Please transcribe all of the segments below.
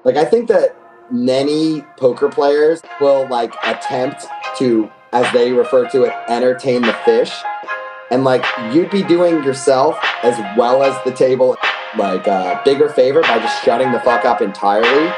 Like, I think that many poker players will like attempt to, as they refer to it, entertain the fish. And like, you'd be doing yourself as well as the table like a bigger favor by just shutting the fuck up entirely.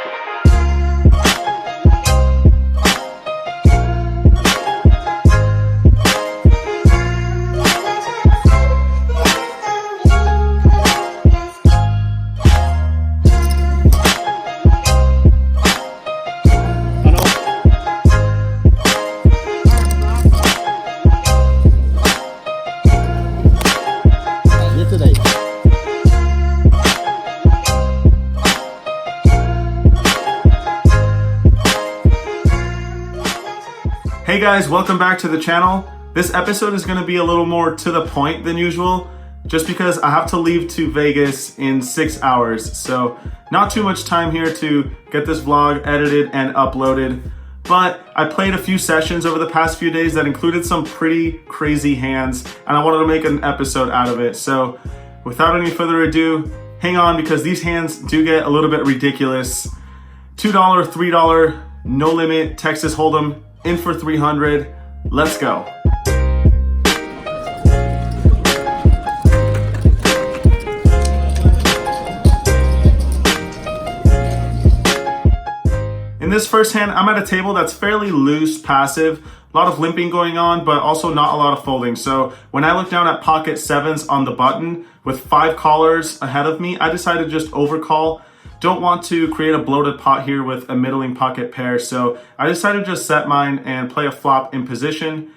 Hey guys, welcome back to the channel. This episode is going to be a little more to the point than usual, just because I have to leave to Vegas in 6 hours. So not too much time here to get this vlog edited and uploaded. But I played a few sessions over the past few days that included some pretty crazy hands, and I wanted to make an episode out of it. So without any further ado, hang on because these hands do get a little bit ridiculous. $2, $3, no limit, Texas Hold'em. In for 300. Let's go. In this first hand, I'm at a table that's fairly loose, passive, a lot of limping going on, but also not a lot of folding. So when I look down at pocket sevens on the button with 5 callers ahead of me, I decided to just overcall. Don't want to create a bloated pot here with a middling pocket pair, so I decided to just set mine and play a flop in position.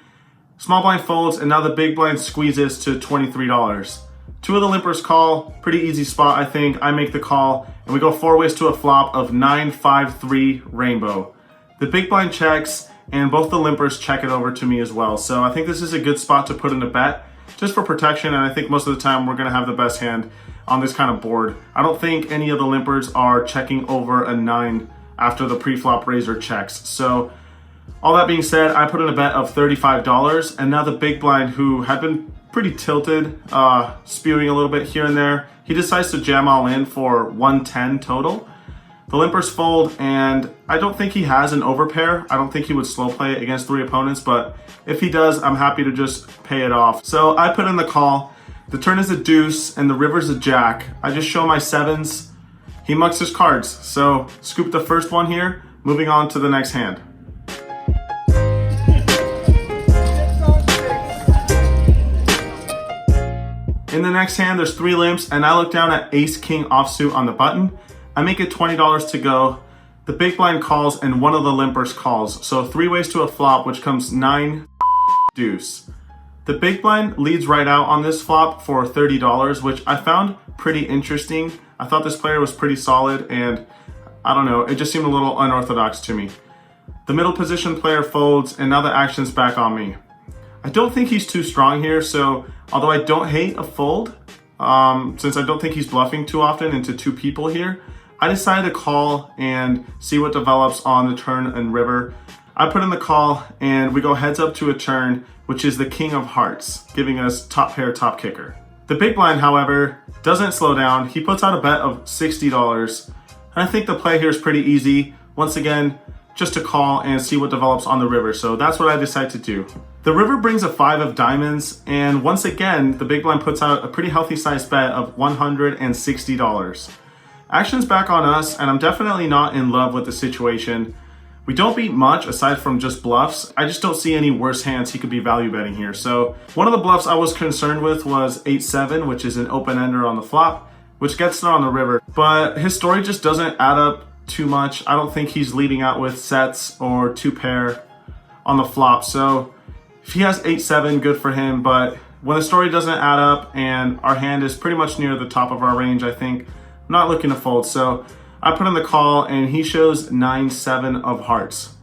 Small blind folds, and now the big blind squeezes to $23. 2 of the limpers call, pretty easy spot I think. I make the call, and we go 4 ways to a flop of 9-5-3 rainbow. The big blind checks, and both the limpers check it over to me as well. So I think this is a good spot to put in a bet, just for protection, and I think most of the time we're gonna have the best hand on this kind of board. I don't think any of the limpers are checking over a 9 after the pre-flop raiser checks. So all that being said, I put in a bet of $35, and now the big blind, who had been pretty tilted, spewing a little bit here and there, he decides to jam all in for 110 total. The limpers fold, and I don't think he has an overpair. I don't think he would slow play it against 3 opponents, but if he does, I'm happy to just pay it off. So I put in the call. The turn is a deuce and the river's a jack. I just show my sevens. He mucks his cards. So scoop the first one here, moving on to the next hand. In the next hand, there's 3 limps, and I look down at ace king offsuit on the button. I make it $20 to go. The big blind calls and one of the limpers calls. So 3 ways to a flop, which comes 9 deuce. The big blind leads right out on this flop for $30, which I found pretty interesting. I thought this player was pretty solid, and I don't know, it just seemed a little unorthodox to me. The middle position player folds, and now the action's back on me. I don't think he's too strong here, so although I don't hate a fold, since I don't think he's bluffing too often into 2 people here, I decided to call and see what develops on the turn and river. I put in the call, and we go heads up to a turn, which is the king of hearts, giving us top pair, top kicker. The big blind, however, doesn't slow down. He puts out a bet of $60. And I think the play here is pretty easy. Once again, just to call and see what develops on the river. So that's what I decide to do. The river brings a 5 of diamonds, and once again, the big blind puts out a pretty healthy sized bet of $160. Action's back on us, and I'm definitely not in love with the situation. We don't beat much aside from just bluffs. I just don't see any worse hands he could be value betting here. So one of the bluffs I was concerned with was 8-7, which is an open ender on the flop, which gets there on the river. But his story just doesn't add up too much. I don't think he's leading out with sets or 2 pair on the flop. So if he has 8-7, good for him. But when the story doesn't add up and our hand is pretty much near the top of our range, I think I'm not looking to fold. So I put in the call, and he shows 9-7 of hearts.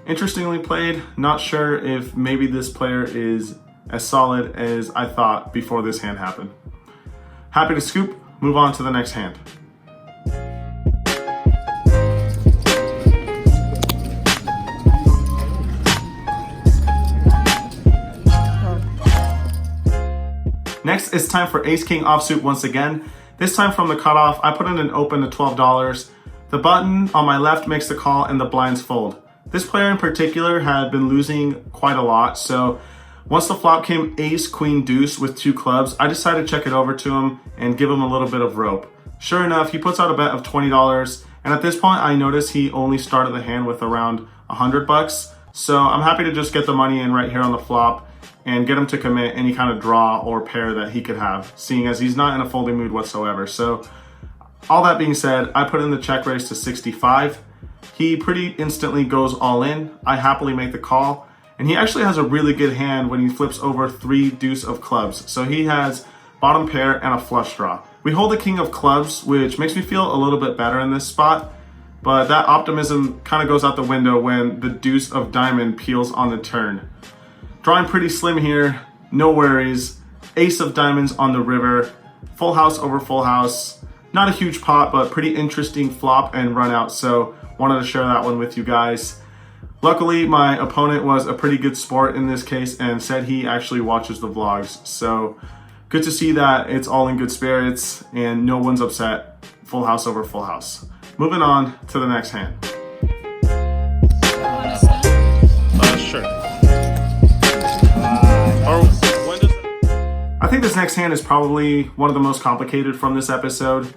Interestingly played. Not sure if maybe this player is as solid as I thought before this hand happened. Happy to scoop, move on to the next hand. Next, it's time for ace king offsuit once again. This time from the cutoff, I put in an open to $12. The button on my left makes the call and the blinds fold. This player in particular had been losing quite a lot, so once the flop came ace, queen, deuce with 2 clubs, I decided to check it over to him and give him a little bit of rope. Sure enough, he puts out a bet of $20, and at this point I noticed he only started the hand with around $100, so I'm happy to just get the money in right here on the flop and get him to commit any kind of draw or pair that he could have, seeing as he's not in a folding mood whatsoever. So all that being said, I put in the check raise to 65. He pretty instantly goes all in. I happily make the call, and he actually has a really good hand when he flips over 3 deuce of clubs. So he has bottom pair and a flush draw. We hold the king of clubs, which makes me feel a little bit better in this spot, but that optimism kind of goes out the window when the deuce of diamond peels on the turn. Drawing pretty slim here, no worries. Ace of diamonds on the river, full house over full house. Not a huge pot, but pretty interesting flop and run out, so wanted to share that one with you guys. Luckily, my opponent was a pretty good sport in this case and said he actually watches the vlogs, so good to see that it's all in good spirits and no one's upset. Full house over full house. Moving on to the next hand. Sure. I think this next hand is probably one of the most complicated from this episode.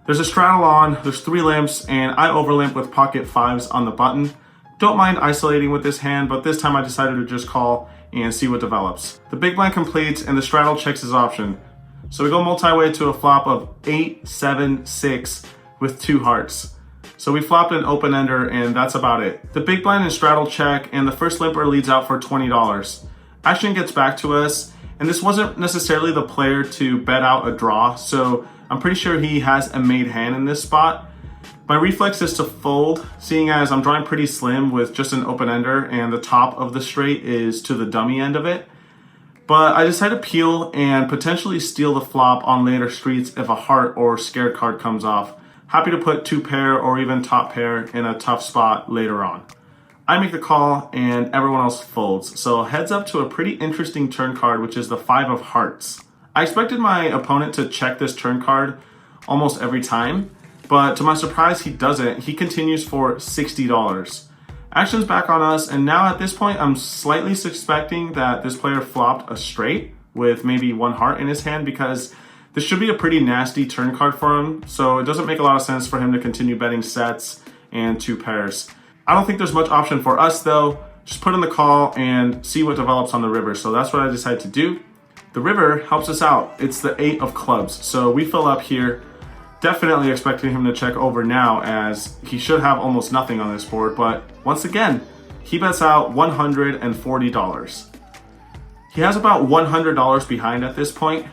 There's a straddle on, there's 3 limps, and I overlimp with pocket 5s on the button. Don't mind isolating with this hand, but this time I decided to just call and see what develops. The big blind completes and the straddle checks his option. So we go multi-way to a flop of 8, 7, 6 with 2 hearts. So we flopped an open ender and that's about it. The big blind and straddle check and the first limper leads out for $20. Action gets back to us, and this wasn't necessarily the player to bet out a draw, so I'm pretty sure he has a made hand in this spot. My reflex is to fold, seeing as I'm drawing pretty slim with just an open ender and the top of the straight is to the dummy end of it. But I decided to peel and potentially steal the flop on later streets if a heart or scared card comes off. Happy to put 2 pair or even top pair in a tough spot later on. I make the call and everyone else folds, so heads up to a pretty interesting turn card, which is the 5 of hearts. I expected my opponent to check this turn card almost every time, but to my surprise he doesn't. He continues for $60. Action's back on us, and now at this point I'm slightly suspecting that this player flopped a straight with maybe 1 heart in his hand, because this should be a pretty nasty turn card for him, so it doesn't make a lot of sense for him to continue betting sets and 2 pairs. I don't think there's much option for us though. Just put in the call and see what develops on the river. So that's what I decided to do. The river helps us out. It's the 8 of clubs. So we fill up here. Definitely expecting him to check over now, as he should have almost nothing on this board. But once again, he bets out $140. He has about $100 behind at this point,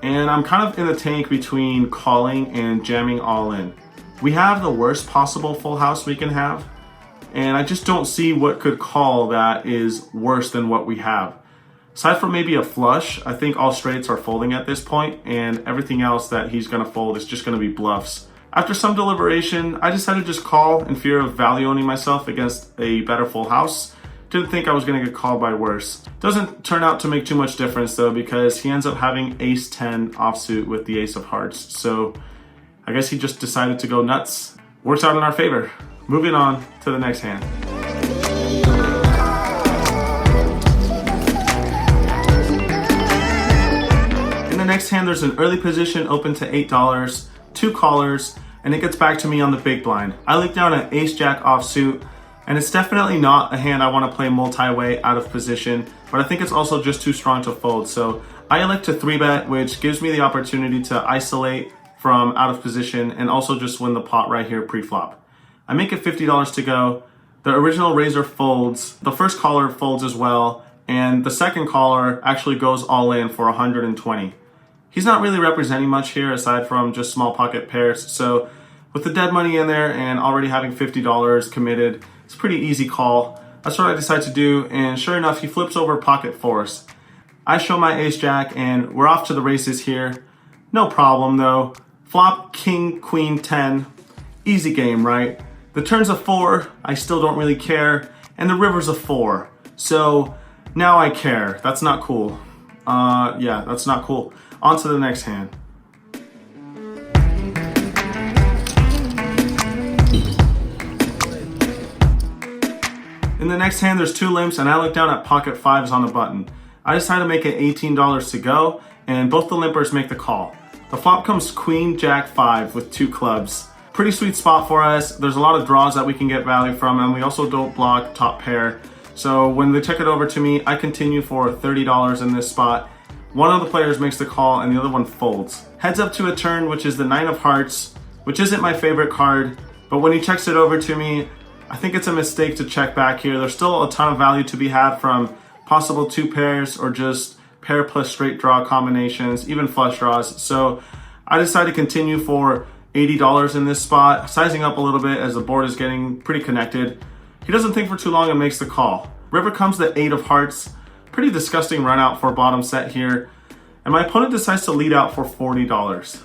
and I'm kind of in the tank between calling and jamming all in. We have the worst possible full house we can have, and I just don't see what could call that is worse than what we have. Aside from maybe a flush, I think all straights are folding at this point, and everything else that he's going to fold is just going to be bluffs. After some deliberation, I decided to just call in fear of value owning myself against a better full house. Didn't think I was going to get called by worse. Doesn't turn out to make too much difference though, because he ends up having ace 10 offsuit with the ace of hearts. So I guess he just decided to go nuts. Works out in our favor. Moving on to the next hand. In the next hand, there's an early position open to $8, 2 callers, and it gets back to me on the big blind. I look down at ace jack offsuit, and it's definitely not a hand I want to play multi-way out of position, but I think it's also just too strong to fold. So I elect to 3-bet, which gives me the opportunity to isolate from out of position and also just win the pot right here pre-flop. I make it $50 to go. The original raiser folds, the first caller folds as well, and the second caller actually goes all in for 120. He's not really representing much here aside from just small pocket pairs, so with the dead money in there and already having $50 committed, it's a pretty easy call. That's what I decide to do, and sure enough, he flips over pocket 4s. I show my ace jack and we're off to the races here. No problem though. Flop king queen 10. Easy game, right? The turn's a 4, I still don't really care, and the river's a 4. So now I care. That's not cool. Yeah, that's not cool. On to the next hand. In the next hand, there's 2 limps, and I look down at pocket 5s on the button. I decide to make it $18 to go, and both the limpers make the call. The flop comes queen, jack, 5 with 2 clubs. Pretty sweet spot for us. There's a lot of draws that we can get value from, and we also don't block top pair. So when they check it over to me, I continue for $30 in this spot. One of the players makes the call and the other one folds. Heads up to a turn, which is the 9 of hearts, which isn't my favorite card, but when he checks it over to me, I think it's a mistake to check back here. There's still a ton of value to be had from possible 2 pairs or just pair plus straight draw combinations, even flush draws. So I decided to continue for $80 in this spot, sizing up a little bit as the board is getting pretty connected. He doesn't think for too long and makes the call. River comes the 8 of hearts. Pretty disgusting run out for bottom set here. And my opponent decides to lead out for $40.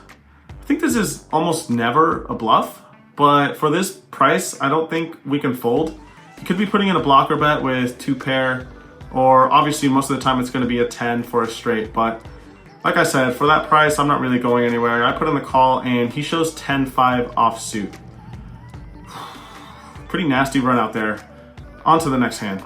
I think this is almost never a bluff, but for this price, I don't think we can fold. He could be putting in a blocker bet with 2 pair, or obviously most of the time it's going to be a 10 for a straight, but like I said, for that price, I'm not really going anywhere. I put in the call and he shows 10-5 offsuit. Pretty nasty run out there. On to the next hand.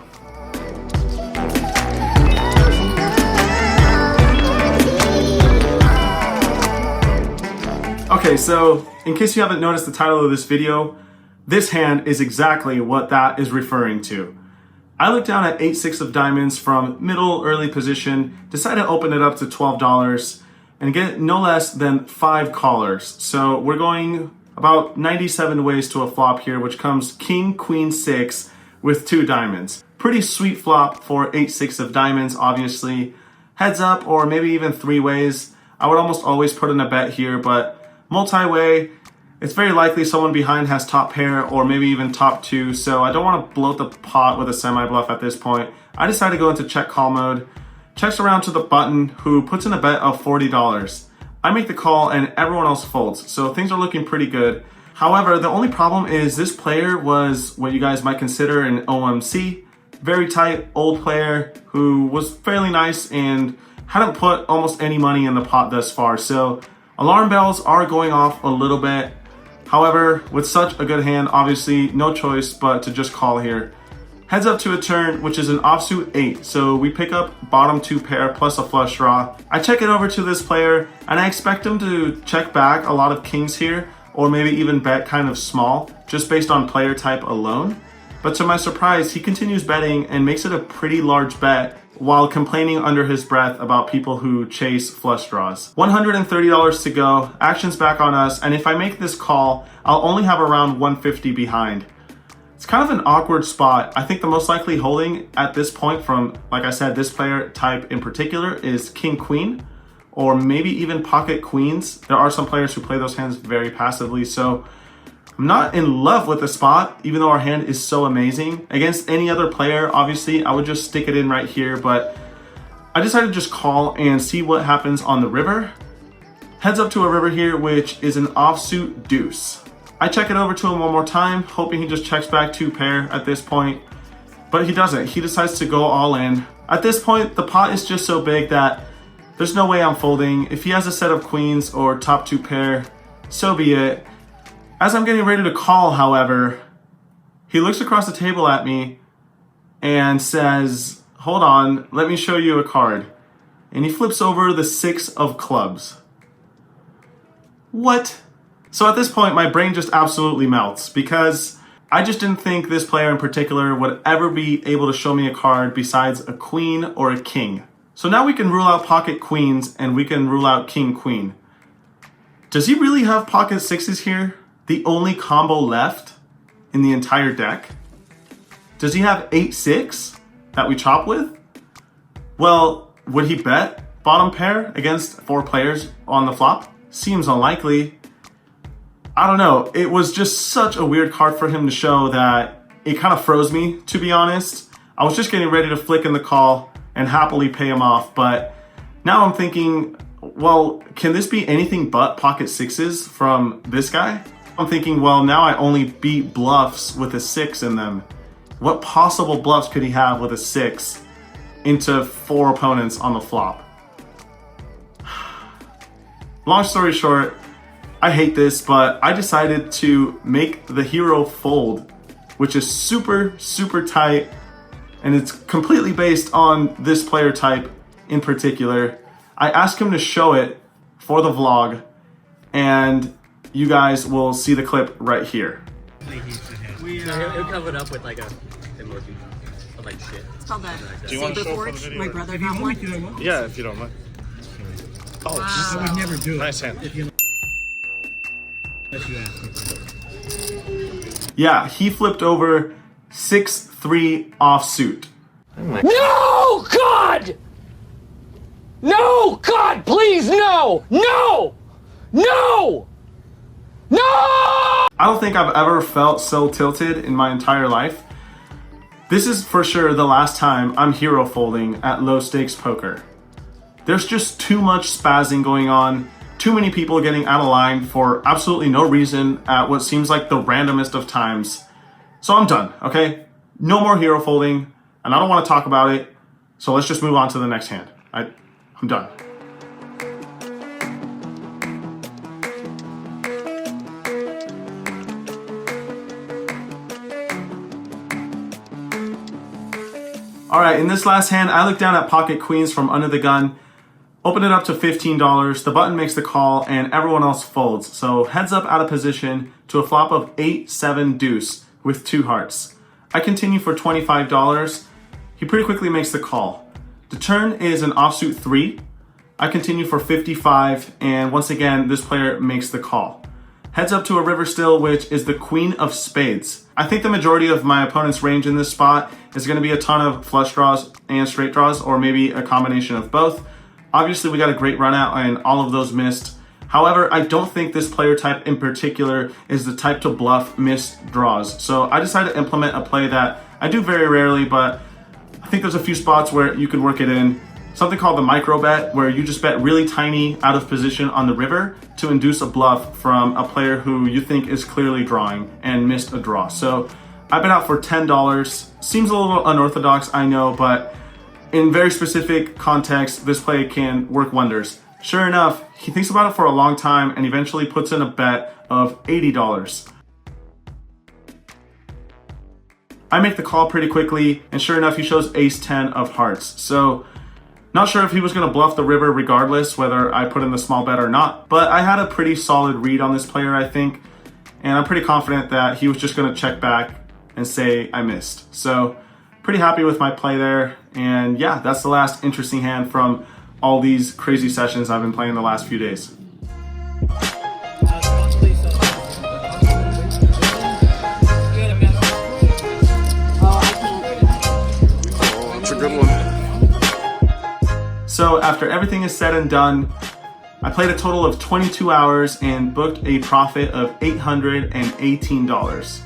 Okay, so in case you haven't noticed the title of this video, this hand is exactly what that is referring to. I look down at 8-6 of diamonds from middle early position, decide to open it up to $12 and get no less than 5 callers. So we're going about 97 ways to a flop here, which comes king, queen, 6 with 2 diamonds. Pretty sweet flop for 8-6 of diamonds, obviously. Heads up or maybe even 3 ways. I would almost always put in a bet here, but multi-way, it's very likely someone behind has top pair or maybe even top 2, so I don't want to bloat the pot with a semi-bluff at this point. I decide to go into check call mode, checks around to the button who puts in a bet of $40. I make the call and everyone else folds, so things are looking pretty good. However, the only problem is this player was what you guys might consider an OMC, very tight old player who was fairly nice and hadn't put almost any money in the pot thus far, so alarm bells are going off a little bit. However, with such a good hand, obviously no choice but to just call here. Heads up to a turn, which is an offsuit 8, so we pick up bottom 2 pair plus a flush draw. I check it over to this player, and I expect him to check back a lot of kings here, or maybe even bet kind of small, just based on player type alone. But to my surprise, he continues betting and makes it a pretty large bet, while complaining under his breath about people who chase flush draws. $130 to go, action's back on us, and if I make this call, I'll only have around 150 behind. It's kind of an awkward spot. I think the most likely holding at this point from, like I said, this player type in particular is king queen, or maybe even pocket queens. There are some players who play those hands very passively, so I'm not in love with the spot, even though our hand is so amazing. Against any other player, obviously, I would just stick it in right here, but I decided to just call and see what happens on the river. Heads up to a river here, which is an offsuit deuce. I check it over to him one more time, hoping he just checks back 2 pair at this point, but he doesn't. He decides to go all in. At this point, the pot is just so big that there's no way I'm folding. If he has a set of queens or top 2 pair, so be it. As I'm getting ready to call, however, he looks across the table at me and says, "Hold on, let me show you a card." And he flips over the 6 of clubs. What? So at this point, my brain just absolutely melts because I just didn't think this player in particular would ever be able to show me a card besides a queen or a king. So now we can rule out pocket queens and we can rule out king queen. Does he really have pocket 6s here? The only combo left in the entire deck? Does he have 8-6 that we chop with? Well, would he bet bottom pair against 4 players on the flop? Seems unlikely. I don't know. It was just such a weird card for him to show that it kind of froze me, to be honest. I was just getting ready to flick in the call and happily pay him off, but now I'm thinking, well, can this be anything but pocket 6s from this guy? I'm thinking, well, now I only beat bluffs with a 6 in them. What possible bluffs could he have with a 6 into 4 opponents on the flop? Long story short, I hate this, but I decided to make the hero fold, which is super, super tight and it's completely based on this player type in particular. I asked him to show it for the vlog, and you guys will see the clip right here. He'll cover it up with like a emoji of like shit. It's called that Saber Forge. My brother got one. Yeah, if you don't mind. Oh, Wow. I would never do it. Nice hand. Yeah, he flipped over 6-3 offsuit. No, God! No, God, please, no! No! No! No! I don't think I've ever felt so tilted in my entire life. This is for sure the last time I'm hero folding at low stakes poker. There's just too much spazzing going on, too many people getting out of line for absolutely no reason at what seems like the randomest of times. So I'm done, okay? No more hero folding, and I don't want to talk about it, so let's just move on to the next hand. I'm done. All right, in this last hand, I look down at pocket queens from under the gun, open it up to $15, the button makes the call, and everyone else folds. So heads up out of position to a flop of 8-7 deuce with 2 hearts. I continue for $25. He pretty quickly makes the call. The turn is an offsuit 3. I continue for $55, and once again, this player makes the call. Heads up to a river still, which is the queen of spades. I think the majority of my opponent's range in this spot is going to be a ton of flush draws and straight draws, or maybe a combination of both. Obviously, we got a great run out and all of those missed. However, I don't think this player type in particular is the type to bluff missed draws. So I decided to implement a play that I do very rarely, but I think there's a few spots where you can work it in. Something called the micro bet, where you just bet really tiny out of position on the river to induce a bluff from a player who you think is clearly drawing and missed a draw. So I bet out for $10. Seems a little unorthodox, I know, but in very specific context, this play can work wonders. Sure enough, he thinks about it for a long time and eventually puts in a bet of $80. I make the call pretty quickly, and sure enough, he shows ace-10 of hearts. So not sure if he was going to bluff the river regardless, whether I put in the small bet or not, but I had a pretty solid read on this player, I think, and I'm pretty confident that he was just going to check back and say I missed. So pretty happy with my play there, and yeah, that's the last interesting hand from all these crazy sessions I've been playing the last few days. That's a good one. So after everything is said and done, I played a total of 22 hours and booked a profit of $818.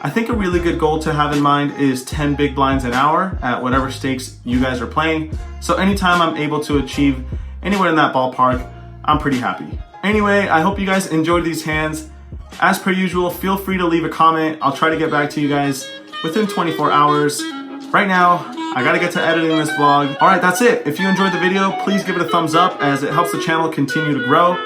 I think a really good goal to have in mind is 10 big blinds an hour at whatever stakes you guys are playing. So anytime I'm able to achieve anywhere in that ballpark, I'm pretty happy. Anyway, I hope you guys enjoyed these hands. As per usual, feel free to leave a comment. I'll try to get back to you guys within 24 hours. Right now, I gotta get to editing this vlog. All right, that's it. If you enjoyed the video, please give it a thumbs up as it helps the channel continue to grow.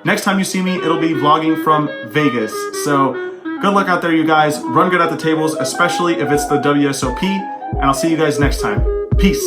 Next time you see me, it'll be vlogging from Vegas. So good luck out there, you guys. Run good at the tables, especially if it's the WSOP. And I'll see you guys next time. Peace.